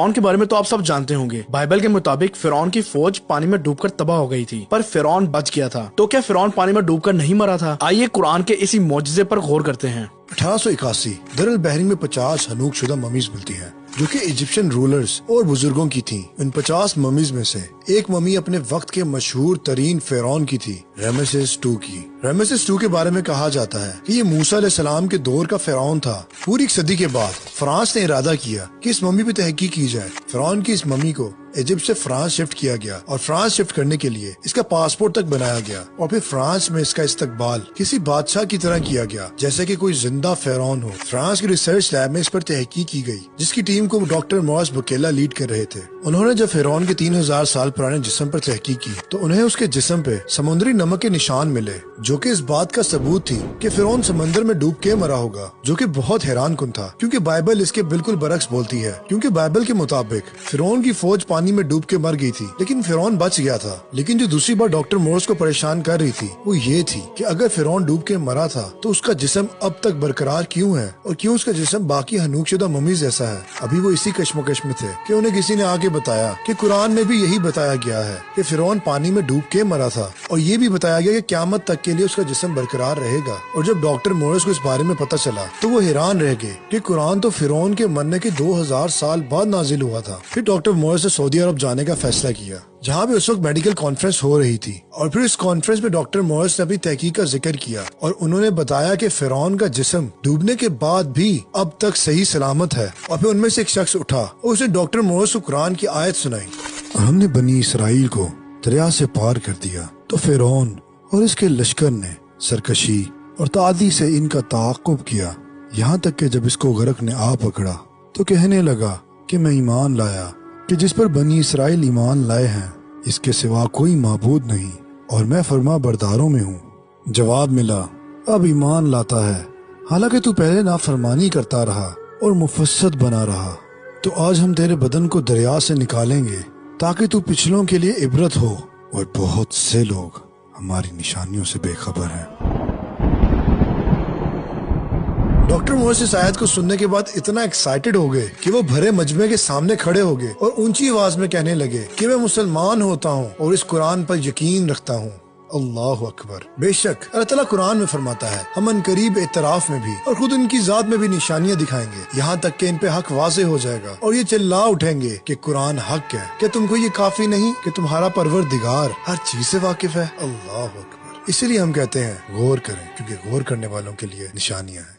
फिरौन के बारे में तो आप सब जानते होंगे। बाइबल के मुताबिक फिरौन की फौज पानी में डूबकर तबाह हो गई थी, पर फिरौन बच गया था। तो क्या फिरौन पानी में डूबकर नहीं मरा था? आइए कुरान के इसी मौजज़े पर गौर करते हैं। 1881 दरअल बहरीन में 50 हनूक शुदा ममीज मिलती हैं, जो कि इजिप्शियन रूलर्स और बुजुर्गों की थीं। इन 50 ममीज में से एक ममी अपने वक्त के मशहूर तरीन फिरौन की थी, रामेसेस II की। रामेसेस II के बारे में कहा जाता है कि ये मूसा अलैहिस्सलाम के दौर का फिरौन था। पूरी एक सदी के बाद फ्रांस ने इरादा किया कि इस ममी पे तहकीक की जाए। फिरौन की इस ममी को इजिप्ट से फ्रांस शिफ्ट किया गया और फ्रांस शिफ्ट करने के लिए इसका पासपोर्ट तक बनाया गया और फिर फ्रांस में इसका इस्तकबाल किसी बादशाह की तरह किया गया, जैसे कि कोई जिंदा फिरौन हो। फ्रांस की रिसर्च लैब में इस पर तहकीक की गई, जिसकी टीम को डॉक्टर मॉरिस बुकेला लीड कर रहे थे। उन्होंने जब फिरौन के 3000 साल पुराने जिस्म पर तहकीक की तो उन्हें उसके जिस्म पे समुद्री नमक के निशान मिले, जो कि इस बात का सबूत थी कि फिरौन समंदर में डूब के मरा होगा, जो कि बहुत हैरान कुन था, क्योंकि बाइबल इसके बिल्कुल बरक्स बोलती है। क्योंकि बाइबल के मुताबिक फिरौन की फौज पानी में डूब के मर गई थी, लेकिन फिरौन बच गया था। लेकिन जो दूसरी बात डॉक्टर मॉरिस को परेशान कर रही थी वो ये थी कि अगर फिरौन डूब के मरा था तो उसका जिस्म अब तक बरकरार क्यों है, और क्यों उसका जिस्म बाकी हनूकशुदा मम्मी जैसा है। अभी वो इसी कश्मकश में थे कि उन्हें किसी ने आके बताया कि कुरान में भी यही बताया गया है कि फिरौन पानी में डूब के मरा था, और ये भी बताया गया कि क़यामत तक के लिए उसका जिस्म बरकरार रहेगा। और जब डॉक्टर मॉरिस को इस बारे में पता चला तो वो हैरान रह गए कि कुरान तो फिरौन के मरने के 2000 साल बाद नाजिल हुआ था। फिर डॉक्टर मॉरिस ने सऊदी अरब जाने का फैसला किया, जहाँ भी उस वक्त मेडिकल कॉन्फ्रेंस हो रही थी। और फिर इस कॉन्फ्रेंस में डॉक्टर मॉरिस ने अपनी तहकीक का जिक्र किया और उन्होंने बताया कि फिरौन का जिस्म डूबने के बाद भी अब तक सही सलामत है। और फिर उनमें से एक शख्स उठा और उसने डॉक्टर मॉरिस को कुरान की आयत सुनाई, और हमने बनी इसराइल को दरिया से पार कर दिया तो फिरौन और इसके लश्कर ने सरकशी और तादी से इनका ताक़ुब किया, यहाँ तक कि जब इसको गर्क ने आ पकड़ा तो कहने लगा कि मैं ईमान लाया कि जिस पर बनी इसराइल ईमान लाए हैं इसके सिवा कोई माबूद नहीं, और मैं फरमा बरदारों में हूँ। जवाब मिला, अब ईमान लाता है, हालांकि तू पहले नाफरमानी करता रहा और मुफस्सद बना रहा। तो आज हम तेरे बदन को दरिया से निकालेंगे ताकि तू पिछलों के लिए इबरत हो, और बहुत से लोग हमारी निशानियों से बेखबर हैं। डॉक्टर मॉरिस इस आयत को सुनने के बाद इतना एक्साइटेड हो गए कि वो भरे मजमे के सामने खड़े हो गए और ऊंची आवाज में कहने लगे कि मैं मुसलमान होता हूँ और इस कुरान पर यकीन रखता हूँ। अल्लाह अकबर। बेशक अल्लाह ताला कुरान में फरमाता है, हम अनकरीब इतराफ में भी और खुद उनकी जात में भी निशानियां दिखाएंगे, यहाँ तक कि इन पे हक वाज़े हो जाएगा और ये चिल्ला उठेंगे कि कुरान हक है। क्या तुमको ये काफी नहीं कि तुम्हारा परवरदिगार हर चीज से वाकिफ है? अल्लाह अकबर। इसीलिए हम कहते हैं गौर करें, क्योंकि गौर करने वालों के लिए निशानियां हैं।